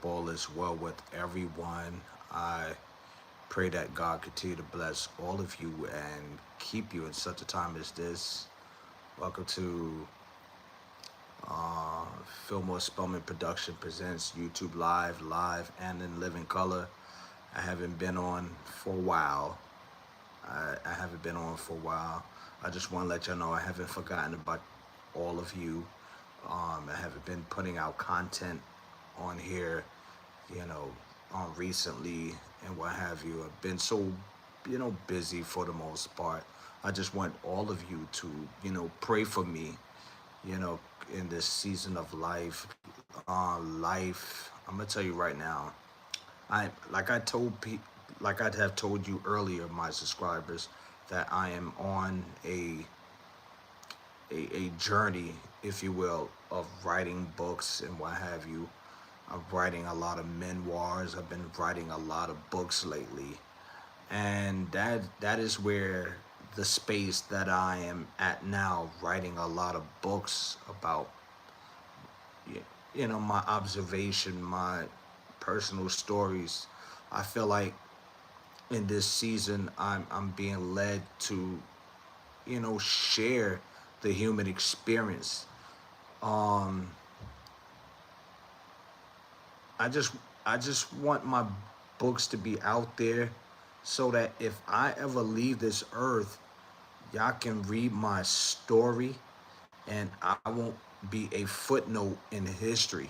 hope all is well with everyone. I pray that God continue to bless all of you and keep you in such a time as this. Welcome to uh, Filmore Spellman Production presents YouTube live and in living color. I haven't been on for a while. I haven't been on for a while. I just want to let y'all know I haven't forgotten about all of you. I haven't been putting out content on here, you know, recently and what have you. I've been so, busy for the most part. I just want all of you to, pray for me, you know, in this season of life. I'm gonna tell you right now. I like I told pe- like I have told you earlier, my subscribers, that I am on a journey, if you will, of writing books and what have you. I'm writing a lot of memoirs. I've been writing a lot of books lately, and that is where the space that I am at now, writing a lot of books about my observation, my personal stories. I feel like in this season I'm being led to share the human experience. Um, I just I just want my books to be out there so that if I ever leave this earth, y'all can read my story and I won't be a footnote in history.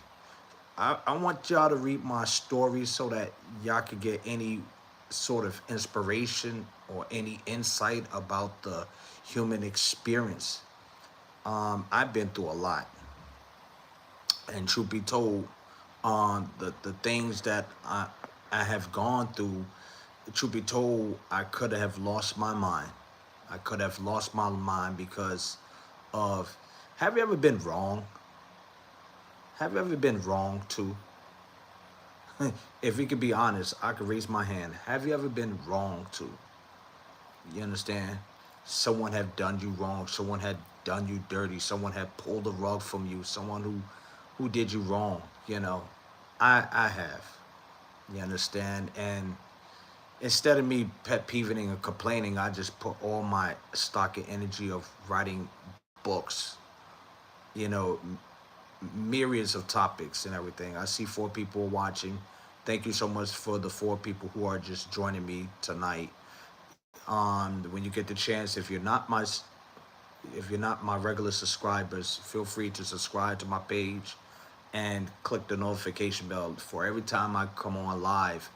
I want y'all to read my story so that y'all could get any sort of inspiration or any insight about the human experience. I've been through a lot, and truth be told, the things that I have gone through, truth be told, I could have lost my mind. I could have lost my mind because of. Have you ever been wrong? Have you ever been wrong too? If we could be honest, I could raise my hand. Have you ever been wrong too? You understand? Someone had done you wrong. Someone had done you dirty. Someone had pulled the rug from you. Someone who did you wrong. I have. You understand? And instead of me pet peeving and complaining, I just put all my stock and energy of writing books. You know, myriads of topics and everything. I see 4 people watching. Thank you so much for the 4 people who are just joining me tonight. When you get the chance, if you're not my regular subscribers, feel free to subscribe to my page and click the notification bell for every time I come on live.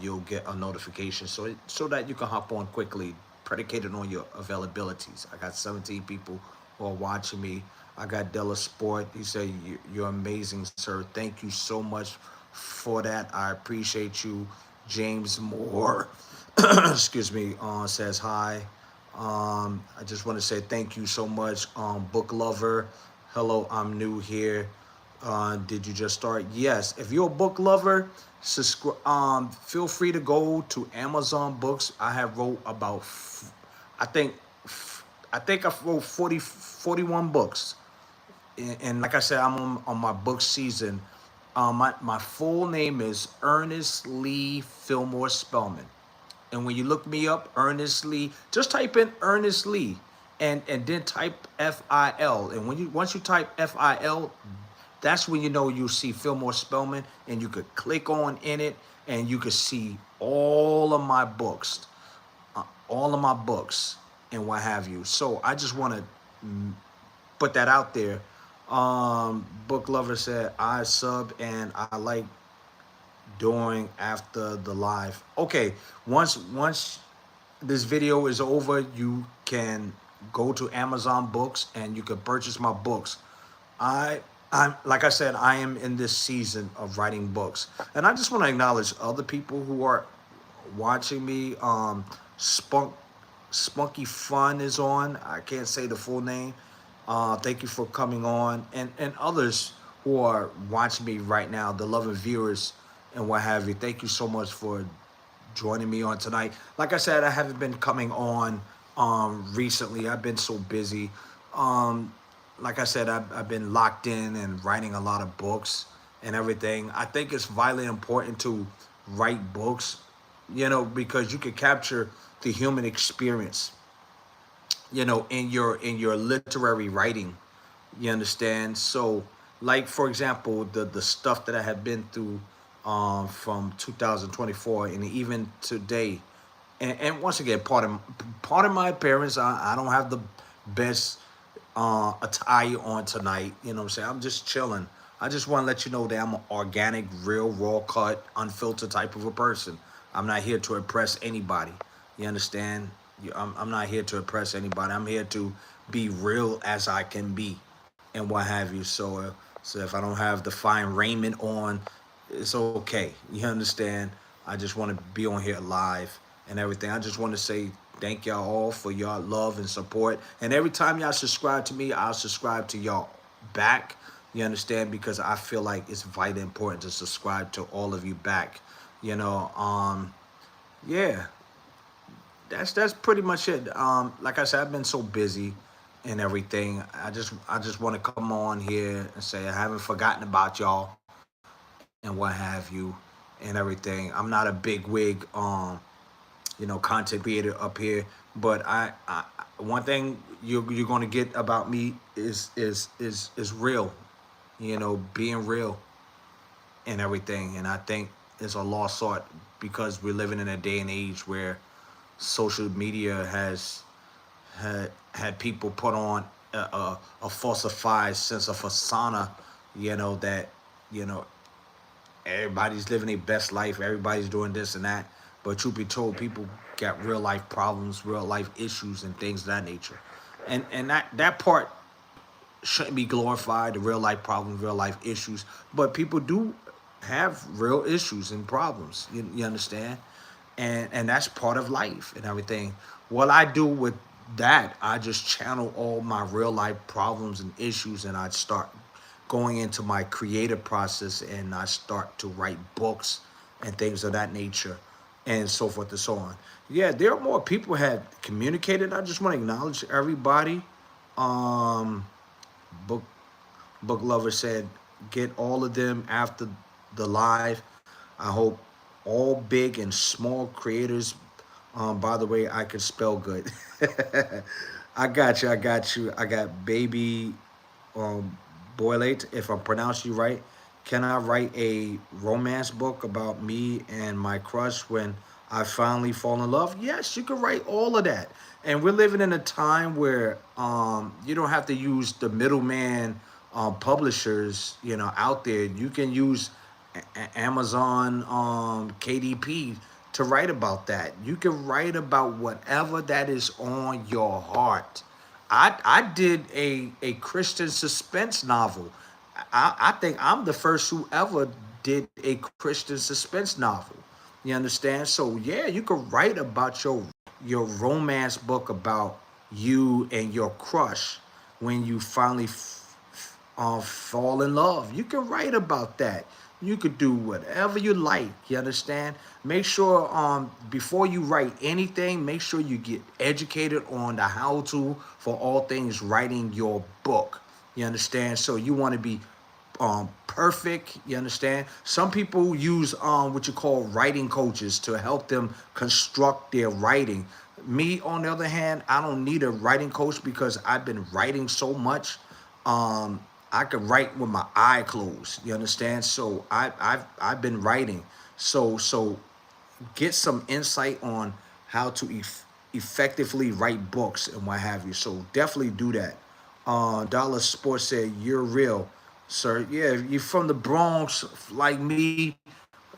You'll get a notification so that you can hop on quickly, predicated on your availabilities. I got 17 people who are watching me. I got Della Sport. He said, You're amazing, sir. Thank you so much for that. I appreciate you. James Moore, excuse me, says hi. I just want to say thank you so much. Book Lover, hello, I'm new here. Did you just start? Yes. If you're a book lover, feel free to go to Amazon Books. I have wrote about, I think, I think I wrote 41 books. And like I said, I'm on my book season. My full name is Ernest Lee Filmore Spellman. And when you look me up, Ernest Lee, just type in Ernest Lee and then type FIL. And once you type FIL, that's when you know you'll see Fillmore Spellman, and you could click on in it and you could see all of my books and what have you. So I just want to put that out there. Book Lover said I sub and I like doing after the live. Okay, once this video is over, you can go to Amazon Books and you can purchase my books. I I'm like I said, I am in this season of writing books, and I just want to acknowledge other people who are watching me. Spunky Fun is on. I can't say the full name. Thank you for coming on, and others who are watching me right now, the loving viewers and what have you. Thank you so much for joining me on tonight. Like I said, I haven't been coming on recently. I've been so busy. Um, like I said, I've been locked in and writing a lot of books and everything. I think it's vitally important to write books, because you can capture the human experience, in your literary writing. You understand? So, like for example, the stuff that I have been through, from 2024 and even today, and once again, part of my appearance, I don't have the best attire on tonight. You know what I'm saying? I'm just chilling. I just want to let you know that I'm an organic, real, raw cut, unfiltered type of a person. I'm not here to impress anybody. You understand? I'm not here to impress anybody. I'm here to be real as I can be, and what have you. So if I don't have the fine raiment on, it's okay. You understand? I just want to be on here live and everything. I just want to say thank y'all all for y'all love and support. And every time y'all subscribe to me, I'll subscribe to y'all back. You understand? Because I feel like it's vitally important to subscribe to all of you back. You know, yeah, that's pretty much it. Like I said, I've been so busy and everything. I just want to come on here and say I haven't forgotten about y'all and what have you and everything. I'm not a big wig content creator up here, but I one thing you're gonna get about me is real, being real and everything. And I think it's a lost art because we're living in a day and age where social media has had people put on a falsified sense of persona, that you know everybody's living their best life, everybody's doing this and that. But truth be told, people got real life problems, real life issues, and things of that nature. And that part shouldn't be glorified. The real life problems, real life issues, but people do have real issues and problems. You understand? And that's part of life and everything. What I do with that, I just channel all my real life problems and issues, and I start going into my creative process, and I start to write books and things of that nature, and so forth and so on. Yeah, there are more people have communicated. I just want to acknowledge everybody. Um, book book lover said, get all of them after the live. I hope all big and small creators. By the way, I can spell good. I got you. I got you. I got baby um, Boylate, if I pronounce you right. Can I write a romance book about me and my crush when I finally fall in love? Yes, you can write all of that. And we're living in a time where you don't have to use the middleman publishers, out there. You can use Amazon KDP to write about that. You can write about whatever that is on your heart. I did a Christian suspense novel. I think I'm the first who ever did a Christian suspense novel. You understand? So yeah, you could write about your romance book about you and your crush when you finally fall in love. You can write about that. You could do whatever you like. You understand? Make sure before you write anything, make sure you get educated on the how to for all things writing your book. You understand? So you want to be perfect. You understand? Some people use what you call writing coaches to help them construct their writing. Me, on the other hand, I don't need a writing coach because I've been writing so much. I could write with my eye closed. You understand? So I've been writing. So get some insight on how to effectively write books and what have you. So definitely do that. Dollar Sports said, you're real, sir. Yeah, if you're from the Bronx like me.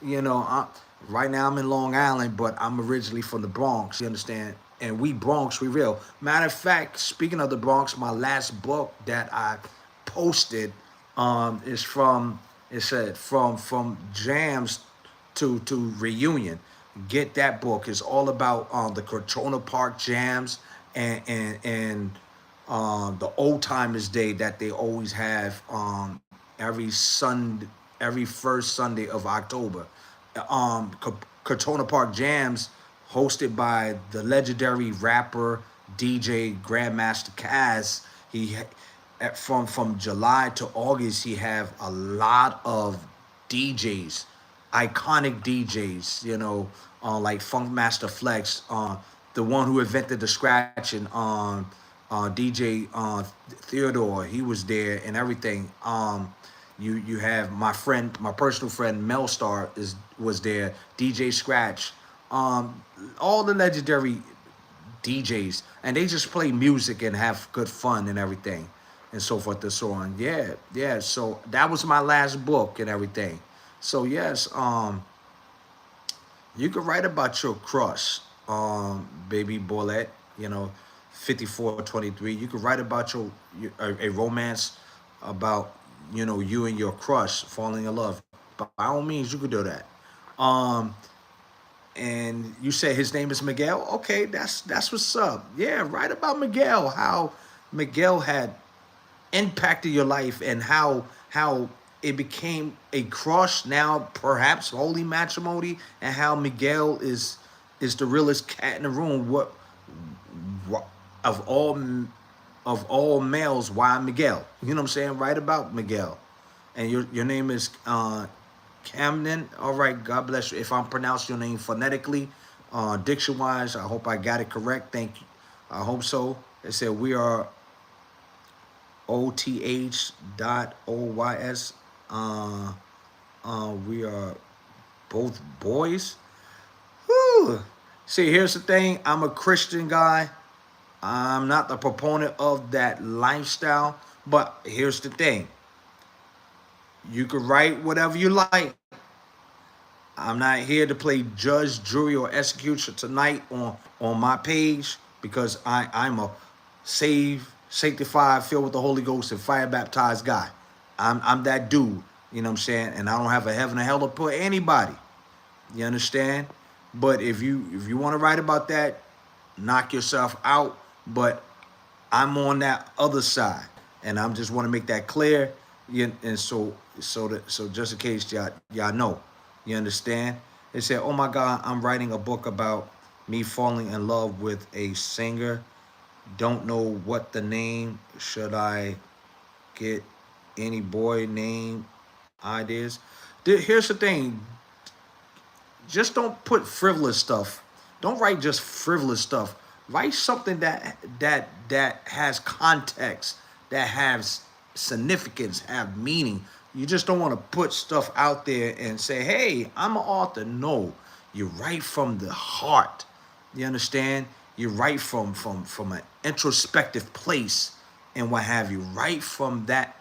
Right now I'm in Long Island, but I'm originally from the Bronx. You understand? And we Bronx, we real. Matter of fact, speaking of the Bronx, my last book that I posted is from, it said, from jams to reunion. Get that book. It's all about the Crotona Park jams and the old timers day that they always have every Sunday, every first Sunday of October. Crotona Park Jams, hosted by the legendary rapper DJ Grandmaster Caz. He from July to August, he have a lot of DJs, iconic DJs, like Funk Master Flex, the one who invented the scratching, DJ Theodore, he was there and everything. You have my friend, my personal friend Melstar was there, DJ Scratch, all the legendary DJs, and they just play music and have good fun and everything, and so forth and so on. Yeah, yeah. So that was my last book and everything. So yes, you could write about your crush, baby Bolette. 5423. You could write about a romance about you and your crush falling in love. By all means, you could do that. Um, and you say his name is Miguel. Okay, that's what's up. Yeah, write about Miguel. How Miguel had impacted your life and how it became a crush now, perhaps holy matrimony, and how Miguel is the realest cat in the room. What of all males, why Miguel? You know what I'm saying? Write about Miguel, and your name is Camden. All right, God bless you. If I'm pronouncing your name phonetically, diction wise, I hope I got it correct. Thank you. I hope so. It said we are OTH.OYS. We are both boys. Whew. See, here's the thing. I'm a Christian guy. I'm not the proponent of that lifestyle. But here's the thing. You can write whatever you like. I'm not here to play judge, jury, or executioner tonight on my page because I'm a saved, sanctified, filled with the Holy Ghost, and fire baptized guy. I'm that dude. You know what I'm saying? And I don't have a heaven or hell to put anybody. You understand? But if you want to write about that, knock yourself out. But I'm on that other side, and I'm just want to make that clear. And so just in case y'all know, you understand? They said, "Oh my God, I'm writing a book about me falling in love with a singer. Don't know what the name. Should I get any boy name ideas?" Here's the thing. Just don't put frivolous stuff. Don't write just frivolous stuff. Write something that has context, that has significance, have meaning. You just don't want to put stuff out there and say, "Hey, I'm an author." No, you write from the heart. You understand? You write from an introspective place and what have you. Write from that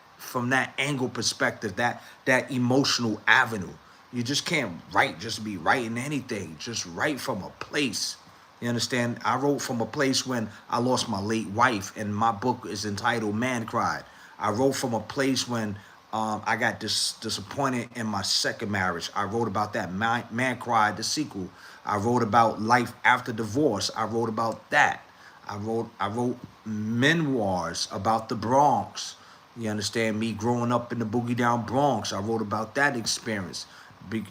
angle perspective, that emotional avenue. You just can't write just be writing anything. Just write from a place. You understand? I wrote from a place when I lost my late wife, and my book is entitled "Man Cried." I wrote from a place when I got disappointed in my second marriage. I wrote about that. Man Cried, the sequel. I wrote about life after divorce. I wrote about that. I wrote memoirs about the Bronx. You understand me growing up in the boogie down Bronx. I wrote about that experience.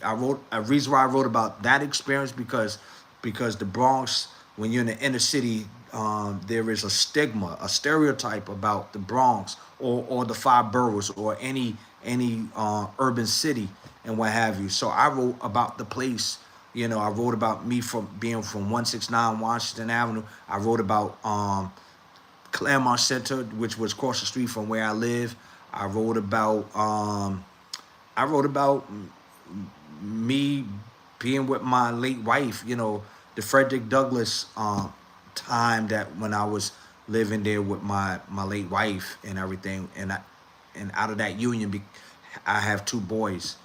I wrote a reason why I wrote about that experience because the Bronx, when you're in the inner city, there is a stigma, a stereotype about the Bronx or the five boroughs or any urban city and what have you. So I wrote about the place. I wrote about me from being from 169 Washington Avenue. I wrote about Claremont Center, which was across the street from where I live. I wrote about me being with my late wife. The Frederick Douglass time that when I was living there with my late wife and everything, and out of that union, I have two boys,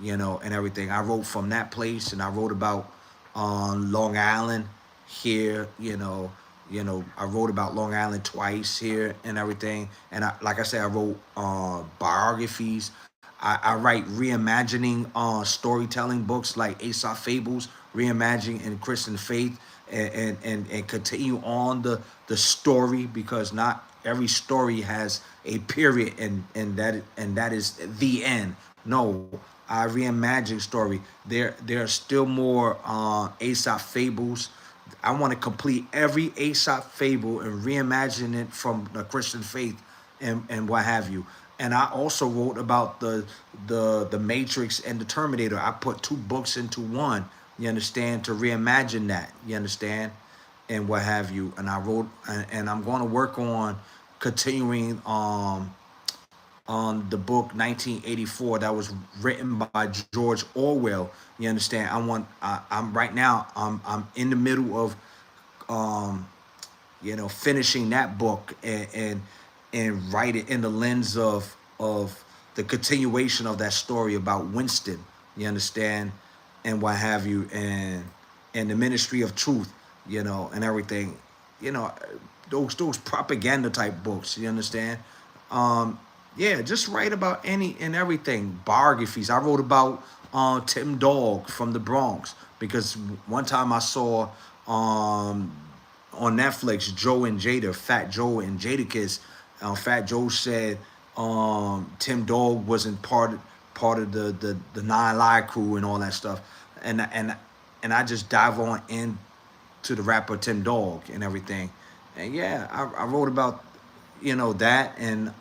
and everything. I wrote from that place, and I wrote about Long Island here, I wrote about Long Island twice here and everything. And like I said, I wrote biographies. I write reimagining storytelling books like Aesop Fables, reimagining in Christian faith, and continue on the story because not every story has a period and that is the end. No, I reimagine story. There are still more Aesop Fables. I want to complete every Aesop fable and reimagine it from the Christian faith and what have you. And I also wrote about the Matrix and the Terminator. I put two books into one. You understand, to reimagine that. You understand, and what have you. And I wrote, and I'm going to work on continuing on the book 1984 that was written by George Orwell. You understand? I'm right now. I'm in the middle of finishing that book and write it in the lens of the continuation of that story about Winston. You understand, and what have you, and the Ministry of Truth. And everything. You know, those propaganda type books. You understand? Um, yeah, just write about any and everything. Biographies. I wrote about Tim Dog from the Bronx because one time I saw um, on Netflix, Joe and Jada, Fat Joe and Jadakiss. Fat Joe said Tim Dog wasn't part of the Nine Live crew and all that stuff, and I just dive on into the rapper Tim Dog and everything, and yeah, I wrote about that, and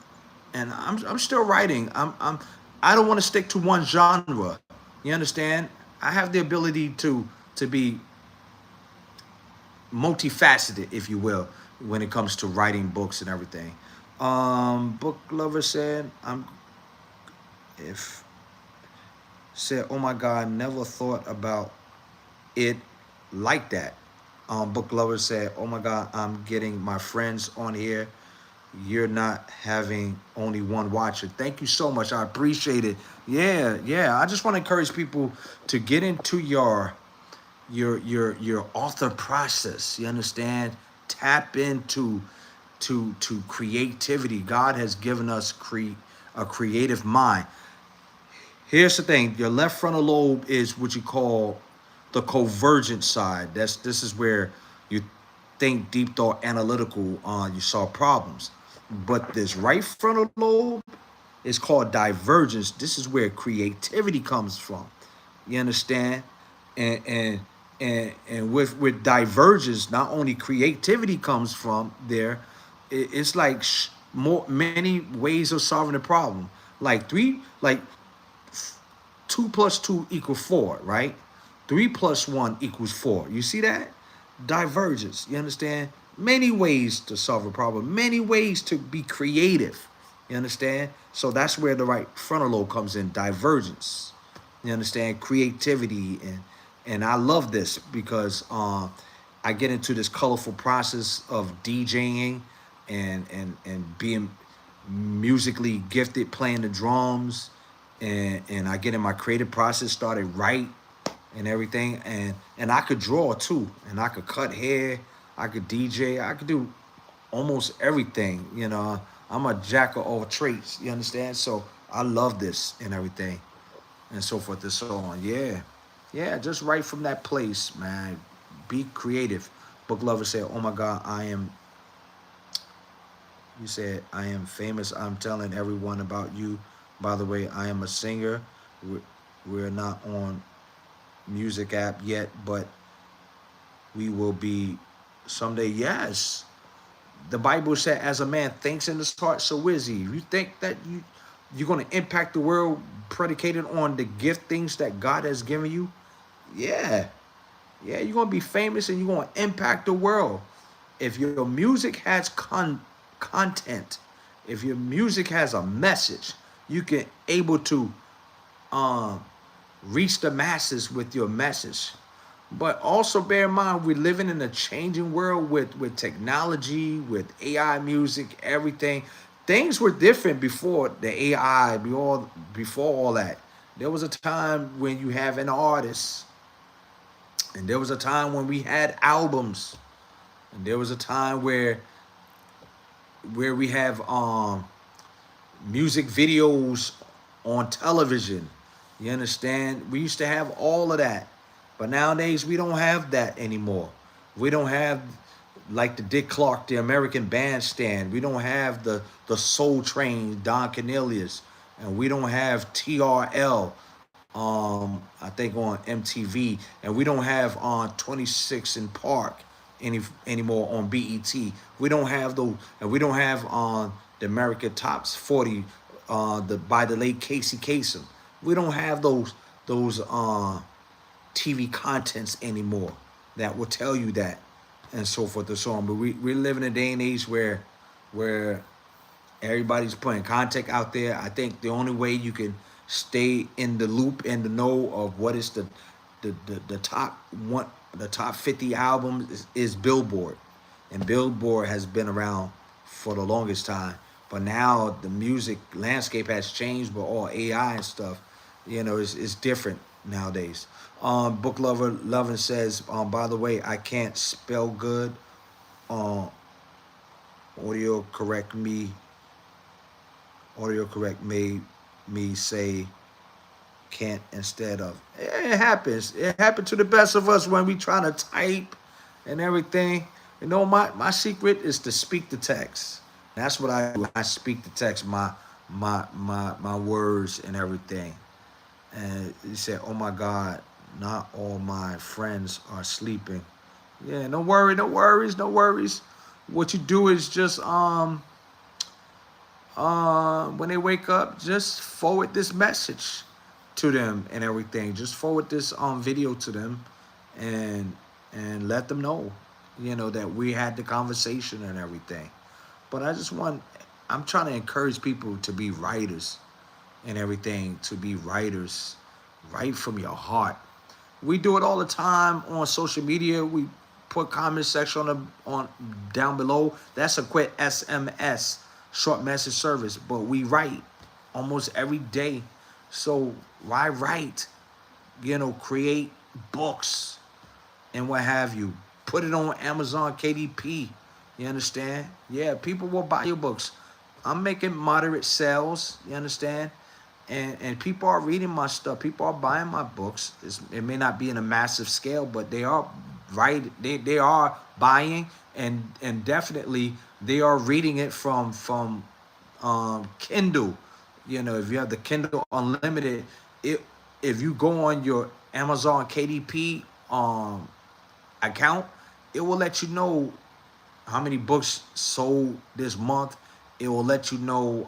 I'm still writing. I don't want to stick to one genre. You understand? I have the ability to be multifaceted, if you will, when it comes to writing books and everything. Book lover said, "I'm if said, oh my God, never thought about it like that." Book lover said, "Oh my God, I'm getting my friends on here. You're not having only one watcher." Thank you so much. I appreciate it. Yeah, yeah. I just want to encourage people to get into your author process. You understand? Tap into to creativity. God has given us a creative mind. Here's the thing: your left frontal lobe is what you call the convergent side. This is where you think deep thought, analytical. You solve problems. But this right frontal lobe is called divergence. This is where creativity comes from. You understand? And with divergence, not only creativity comes from there, it's like more many ways of solving the problem. Like two plus two equals four, right? Three plus one equals four. You see that? Divergence. You understand? Many ways to solve a problem, many ways to be creative. You understand? So that's where the right frontal lobe comes in, divergence. You understand? Creativity. And I love this because I get into this colorful process of DJing and being musically gifted, playing the drums, and I get in my creative process, started right and everything, and I could draw too, and I could cut hair, I could DJ, I could do almost everything. I'm a jack of all trades. You understand? So I love this and everything, and so forth and so on. Yeah, yeah, just right from that place, man. Be creative. Book lover said, "Oh my God, I am." You said, "I am famous. I'm telling everyone about you. By the way, I am a singer. We're, we're not on music app yet, but we will be someday." Yes. The Bible said, "As a man thinks in his heart, so is he." You think that you're going to impact the world predicated on the gift things that God has given you? Yeah. Yeah, you're going to be famous and you're going to impact the world. If your music has content, if your music has a message, you can able to um, reach the masses with your message. But also bear in mind, we're living in a changing world with technology, with AI music, everything. Things were different before the AI, before all that. There was a time when you have an artist, and there was a time when we had albums, and there was a time where we have music videos on television. You understand? We used to have all of that. But nowadays we don't have that anymore. We don't have like the Dick Clark, the American Bandstand. We don't have the Soul Train, Don Cornelius, and we don't have TRL. I think on MTV, and we don't have on 26 in Park anymore on BET. We don't have those, and we don't have on the America Tops 40. by the late Casey Kasem. We don't have those TV contents anymore that will tell you that and so forth and so on. But we live in a day and age where everybody's putting content out there. I think the only way you can stay in the loop and the know of what is the top one, the top 50 albums is Billboard, and Billboard has been around for the longest time. But now the music landscape has changed with all AI and stuff. It's different nowadays. Book Lover Lovin says, by the way, I can't spell good. Uh, audio correct me. Audio correct made me say can't instead of. It happens. It happened to the best of us when we trying to type and everything. My secret is to speak the text. That's what I do. I speak the text, my words and everything. And he said, "Oh my God, not all my friends are sleeping." Yeah, no worry, no worries, no worries. What you do is just when they wake up, just forward this message to them and everything. Just forward this video to them, and let them know, that we had the conversation and everything. But I'm trying to encourage people to be writers and everything, to be writers, write from your heart. We do it all the time on social media. We put comment section on down below. That's a quick SMS, short message service. But we write almost every day. So why write? Create books and what have you. Put it on Amazon KDP. You understand? Yeah, people will buy your books. I'm making moderate sales. You understand? And people are reading my stuff. People are buying my books. It may not be in a massive scale, but they are they are buying, and definitely they are reading it from Kindle. If you have the Kindle Unlimited, if you go on your Amazon KDP account, it will let you know how many books sold this month. It will let you know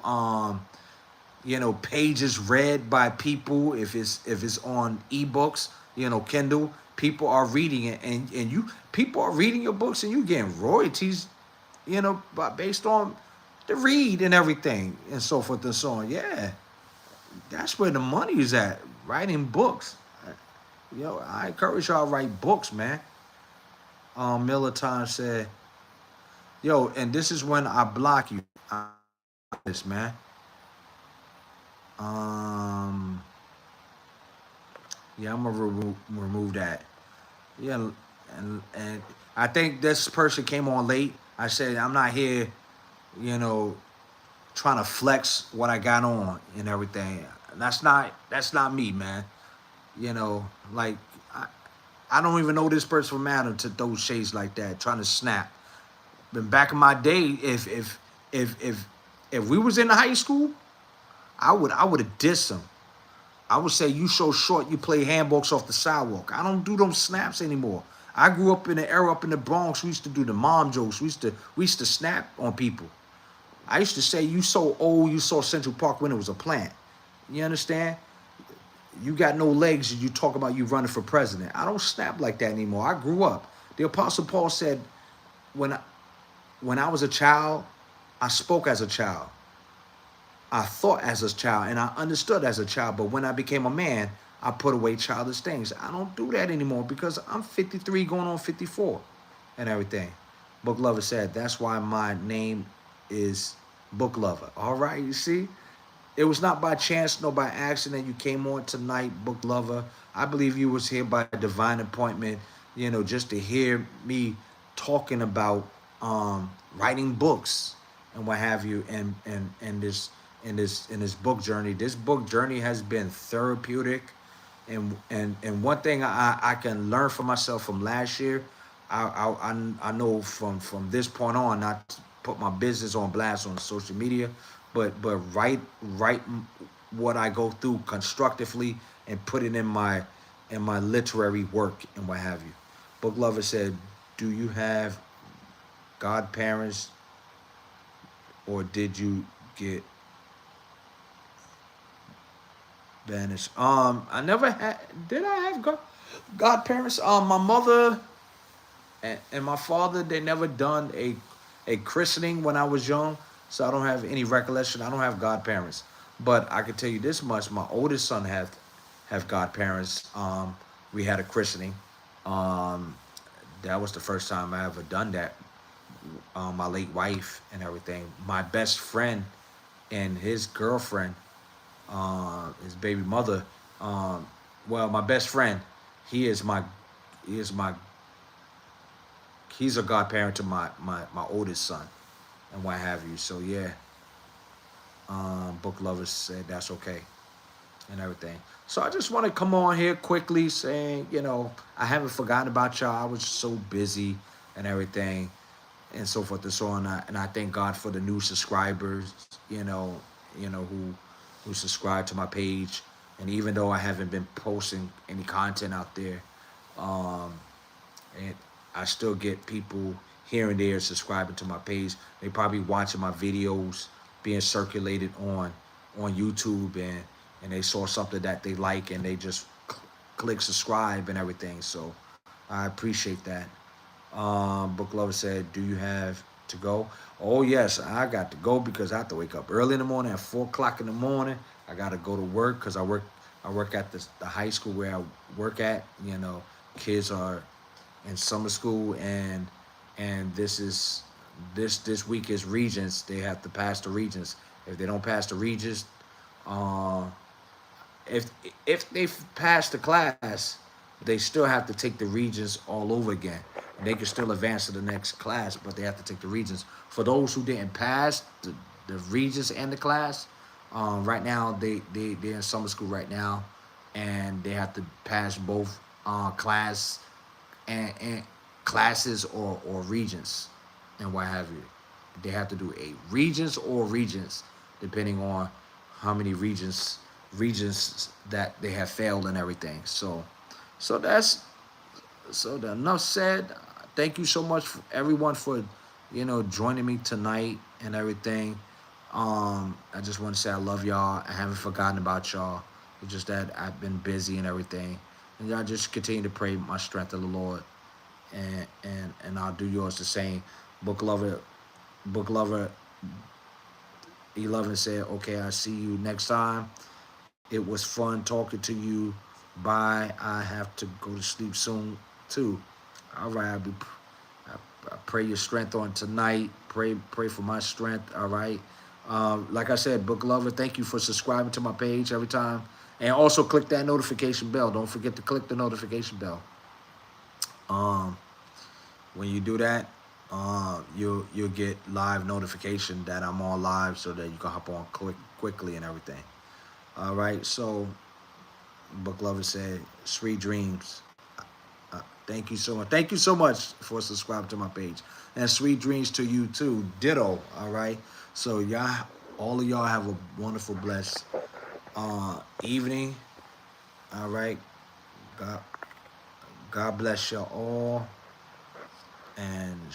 pages read by people. If it's on ebooks, Kindle, people are reading it, and people are reading your books, and you getting royalties, based on the read and everything and so forth and so on. Yeah, that's where the money is at, writing books. I encourage y'all to write books, man. Militon said, and this is when I block you. This man. Um, yeah, I'm gonna remove that. Yeah, and I think this person came on late. I said I'm not here, you know, trying to flex what I got on and everything. That's not me, man. Like I don't even know this person from Adam to throw shades like that, trying to snap. But back in my day, if we was in high school, I would have dissed him. I would say you so short you play handballs off the sidewalk. I don't do those snaps anymore. I grew up in the era up in the Bronx. We used to do the mom jokes. We used to snap on people. I used to say you so old you saw Central Park when it was a plant. You understand? You got no legs and you talk about you running for president. I don't snap like that anymore. I grew up. The Apostle Paul said, when I, when I was a child, I spoke as a child. I thought as a child and I understood as a child. But when I became a man, I put away childish things. I don't do that anymore because I'm 53 going on 54 and everything. Book Lover said, that's why my name is Book Lover. All right, you see? It was not by chance nor by accident you came on tonight, Book Lover. I believe you was here by divine appointment, just to hear me talking about writing books and what have you, and this book journey. This book journey has been therapeutic, and one thing I can learn from myself from last year, I know from this point on not to put my business on blast on social media, but write what I go through constructively and put it in my literary work and what have you. Book Lover said, do you have godparents or did you get Banished. I never had. Did I have godparents? My mother and my father, they never done a christening when I was young, so I don't have any recollection. I don't have godparents, but I can tell you this much: my oldest son have godparents. We had a christening. Um, that was the first time I ever done that. My late wife and everything. My best friend and his girlfriend, his baby mother. Um, well, my best friend, he is my he is my he's a godparent to my oldest son and what have you. So yeah, book lovers said that's okay and everything. So I just want to come on here quickly saying, I haven't forgotten about y'all. I was so busy and everything and so forth and so on. And I thank God for the new subscribers, who subscribe to my page. And even though I haven't been posting any content out there, um, and I still get people here and there subscribing to my page. They probably watching my videos being circulated on YouTube, and they saw something that they like and they just click subscribe and everything. So I appreciate that. Book Lover said, "Do you have to go?" Oh yes, I got to go because I have to wake up early in the morning at 4 o'clock in the morning. I got to go to work because I work at the high school where I work at. Kids are in summer school, and this week is Regents. They have to pass the Regents. If they don't pass the Regents, uh, if if they pass the class, they still have to take the Regents all over again. And they can still advance to the next class, but they have to take the Regents. For those who didn't pass the Regents and the class, right now they're in summer school right now, and they have to pass both class and classes or regions and what have you. They have to do a regions or regions, depending on how many regions that they have failed and everything. So that's enough said. Thank you so much for everyone for joining me tonight and everything. I just want to say I love y'all. I haven't forgotten about y'all. It's just that I've been busy and everything. And y'all just continue to pray my strength of the Lord, and I'll do yours the same. Book lover, book lover 11 said, "Okay, I'll see you next time. It was fun talking to you. Bye. I have to go to sleep soon too. All right, I pray your strength on tonight. Pray for my strength. All right. Like I said, book lover, thank you for subscribing to my page every time, and also click that notification bell. Don't forget to click the notification bell. Um, when you do that, you'll get live notification that I'm on live, so that you can hop on quickly and everything. All right. So, book lover said, "Sweet dreams." Thank you so much. Thank you so much for subscribing to my page. And sweet dreams to you too. Ditto. All right. So y'all, all of y'all have a wonderful, blessed evening. All right. God, God bless y'all all. And